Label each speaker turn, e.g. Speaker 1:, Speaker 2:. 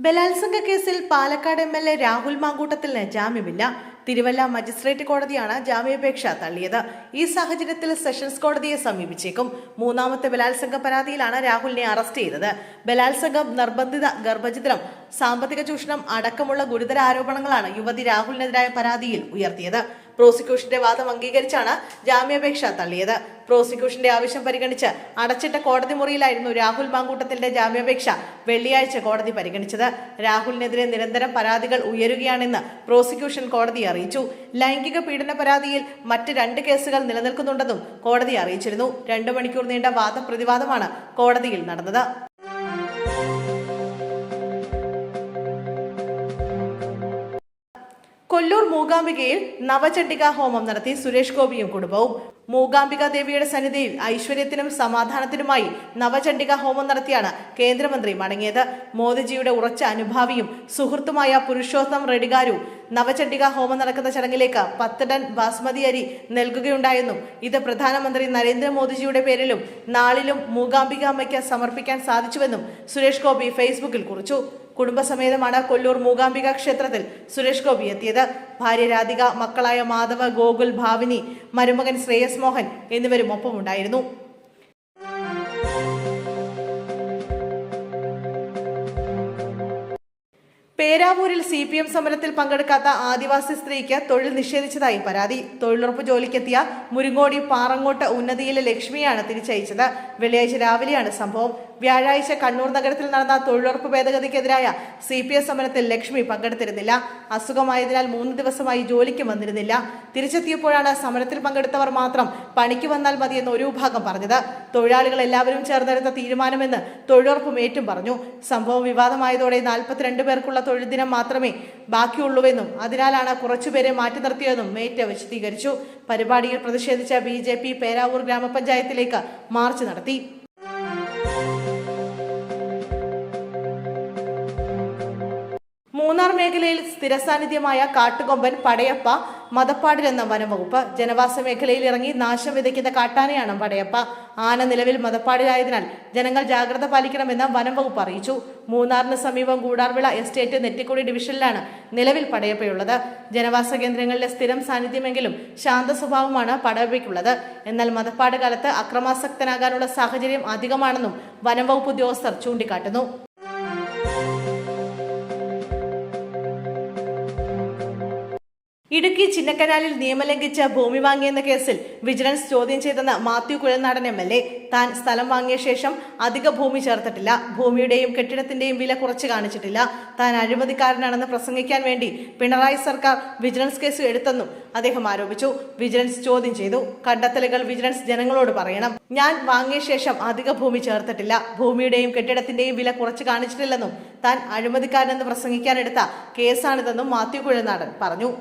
Speaker 1: ബലാത്സംഗ കേസിൽ Palakkad MLA. Rahul മാങ്കൂട്ടത്തിന് ജാമ്യമില്ല. Thiruvalla magistrate കോടതിയാണ് ജാമ്യാപേക്ഷ തള്ളിയത്. ഈ സാഹചര്യത്തിൽ സെഷൻസ് കോടതിയെ സമീപിച്ചേക്കും. മൂന്നാമത്തെ ബലാത്സംഗ പരാതിയിലാണ് രാഹുലിനെ അറസ്റ്റ് ചെയ്തത്. ബലാത്സംഗം, നിർബന്ധിത ഗർഭഛിദ്രം, സാമ്പത്തിക ചൂഷണം അടക്കമുള്ള ഗുരുതര ആരോപണങ്ങളാണ് യുവതി രാഹുലിനെതിരായ പരാതിയിൽ ഉയർത്തിയത്. പ്രോസിക്യൂഷന്റെ വാദം അംഗീകരിച്ചാണ് ജാമ്യാപേക്ഷ തള്ളിയത്. പ്രോസിക്യൂഷന്റെ ആവശ്യം പരിഗണിച്ച് അടച്ചിട്ട കോടതി മുറിയിലായിരുന്നു രാഹുൽ മാങ്കൂട്ടത്തിന്റെ ജാമ്യാപേക്ഷ വെള്ളിയാഴ്ച കോടതി പരിഗണിച്ചത്. രാഹുലിനെതിരെ നിരന്തരം പരാതികൾ ഉയരുകയാണെന്ന് പ്രോസിക്യൂഷൻ കോടതിയെ അറിയിച്ചു. ലൈംഗിക പീഡന പരാതിയിൽ മറ്റ് 2 കേസുകൾ നിലനിൽക്കുന്നുണ്ടെന്നും കോടതി അറിയിച്ചിരുന്നു. 2 മണിക്കൂർ നീണ്ട വാദപ്രതിവാദമാണ് കോടതിയിൽ നടന്നത്. കൊല്ലൂർ മൂകാംബികയിൽ നവചണ്ഡിക ഹോമം നടത്തി സുരേഷ് ഗോപിയും കുടുംബവും. മൂകാംബിക ദേവിയുടെ സന്നിധിയിൽ ഐശ്വര്യത്തിനും സമാധാനത്തിനുമായി നവചണ്ഡിക ഹോമം നടത്തിയാണ് കേന്ദ്രമന്ത്രി മടങ്ങിയത്. മോദിജിയുടെ ഉറച്ച അനുഭാവിയും സുഹൃത്തുമായ പുരുഷോത്തം റെഡിഗാരു നവചണ്ഡിക ഹോമം നടക്കുന്ന ചടങ്ങിലേക്ക് 10 ടൺ ബാസ്മതി അരി നൽകുകയുണ്ടായെന്നും ഇത് പ്രധാനമന്ത്രി നരേന്ദ്രമോദിജിയുടെ പേരിലും നാളിലും മൂകാംബിക അമ്മയ്ക്ക് സമർപ്പിക്കാൻ സാധിച്ചുവെന്നും സുരേഷ് ഗോപി ഫേസ്ബുക്കിൽ കുറിച്ചു. കുടുംബസമേതമാണ് കൊല്ലൂർ മൂകാംബിക ക്ഷേത്രത്തിൽ സുരേഷ് ഗോപി എത്തിയത്. ഭാര്യ രാധിക, മക്കളായ മാധവ, ഗോകുൽ, ഭാവിനി, മരുമകൻ ശ്രേയസ് മോഹൻ എന്നിവരും ഒപ്പമുണ്ടായിരുന്നു. പേരാവൂരിൽ CPM സമരത്തിൽ പങ്കെടുക്കാത്ത ആദിവാസി സ്ത്രീക്ക് തൊഴിൽ നിഷേധിച്ചതായി പരാതി. തൊഴിലുറപ്പ് ജോലിക്കെത്തിയ മുരിങ്ങോടി പാറങ്ങോട്ട് ഉന്നതിയിലെ ലക്ഷ്മിയാണ് തിരിച്ചയച്ചത്. വെള്ളിയാഴ്ച രാവിലെയാണ് സംഭവം. വ്യാഴാഴ്ച കണ്ണൂർ നഗരത്തിൽ നടന്ന തൊഴിലുറപ്പ് ഭേദഗതിക്കെതിരായ CPM സമരത്തിൽ ലക്ഷ്മി പങ്കെടുത്തിരുന്നില്ല. അസുഖമായതിനാൽ 3 ദിവസമായി ജോലിക്ക് വന്നിരുന്നില്ല. തിരിച്ചെത്തിയപ്പോഴാണ് സമരത്തിൽ പങ്കെടുത്തവർ മാത്രം പണിക്ക് വന്നാൽ മതിയെന്ന് ഒരു വിഭാഗം പറഞ്ഞത്. തൊഴിലാളികൾ എല്ലാവരും ചേർന്നെടുത്ത തീരുമാനമെന്ന് തൊഴിലുറപ്പ് മേറ്റും പറഞ്ഞു. സംഭവം വിവാദമായതോടെ 42 പേർക്കുള്ള തൊഴിൽ ദിനം മാത്രമേ ബാക്കിയുള്ളൂവെന്നും അതിനാലാണ് കുറച്ചുപേരെ മാറ്റി നിർത്തിയതെന്നും മേറ്റ് വിശദീകരിച്ചു. പരിപാടിയിൽ പ്രതിഷേധിച്ച BJP പേരാവൂർ ഗ്രാമപഞ്ചായത്തിലേക്ക് മാർച്ച് നടത്തി. മൂന്നാർ മേഖലയിൽ സ്ഥിരസാന്നിധ്യമായ കാട്ടുകൊമ്പൻ പടയപ്പ മദപ്പാടിലെന്ന വനംവകുപ്പ്. ജനവാസ മേഖലയിൽ ഇറങ്ങി നാശം വിതയ്ക്കുന്ന കാട്ടാനയാണ് പടയപ്പ. ആന നിലവിൽ മദപ്പാടിലായതിനാൽ ജനങ്ങൾ ജാഗ്രത പാലിക്കണമെന്ന് വനംവകുപ്പ് അറിയിച്ചു. മൂന്നാറിന് സമീപം ഗൂഡാർവിള എസ്റ്റേറ്റ് നെറ്റിക്കുടി ഡിവിഷനിലാണ് നിലവിൽ പടയപ്പയുള്ളത്. ജനവാസ കേന്ദ്രങ്ങളിലെ സ്ഥിരം സാന്നിധ്യമെങ്കിലും ശാന്ത സ്വഭാവമാണ് പടയപ്പയ്ക്കുള്ളത്. എന്നാൽ മദപ്പാട് കാലത്ത് അക്രമാസക്തനാകാനുള്ള സാഹചര്യം അധികമാണെന്നും വനംവകുപ്പ് ഉദ്യോഗസ്ഥർ ചൂണ്ടിക്കാട്ടുന്നു. ഇടുക്കി ചിന്നക്കനാലിൽ നിയമലംഘിച്ച് ഭൂമി വാങ്ങിയെന്ന കേസിൽ വിജിലൻസ് ചോദ്യം ചെയ്തെന്ന് മാത്യു കുഴൽനാടൻ MLA. താൻ സ്ഥലം വാങ്ങിയ ശേഷം അധിക ഭൂമി ചേർത്തിട്ടില്ല, ഭൂമിയുടെയും കെട്ടിടത്തിന്റെയും വില കുറച്ച് കാണിച്ചിട്ടില്ല, താൻ അഴിമതിക്കാരനാണെന്ന് പ്രസംഗിക്കാൻ വേണ്ടി പിണറായി സർക്കാർ വിജിലൻസ് കേസ് എടുത്തെന്നും അദ്ദേഹം ആരോപിച്ചു. വിജിലൻസ് ചോദ്യം ചെയ്തു. കണ്ടെത്തലുകൾ വിജിലൻസ് ജനങ്ങളോട് പറയണം. ഞാൻ വാങ്ങിയ ശേഷം അധിക ഭൂമി ചേർത്തിട്ടില്ല, ഭൂമിയുടെയും കെട്ടിടത്തിന്റെയും വില കുറച്ച് കാണിച്ചിട്ടില്ലെന്നും താൻ അഴിമതിക്കാരനെന്ന് പ്രസംഗിക്കാനെടുത്ത കേസാണിതെന്നും മാത്യു കുഴൽനാടൻ പറഞ്ഞു.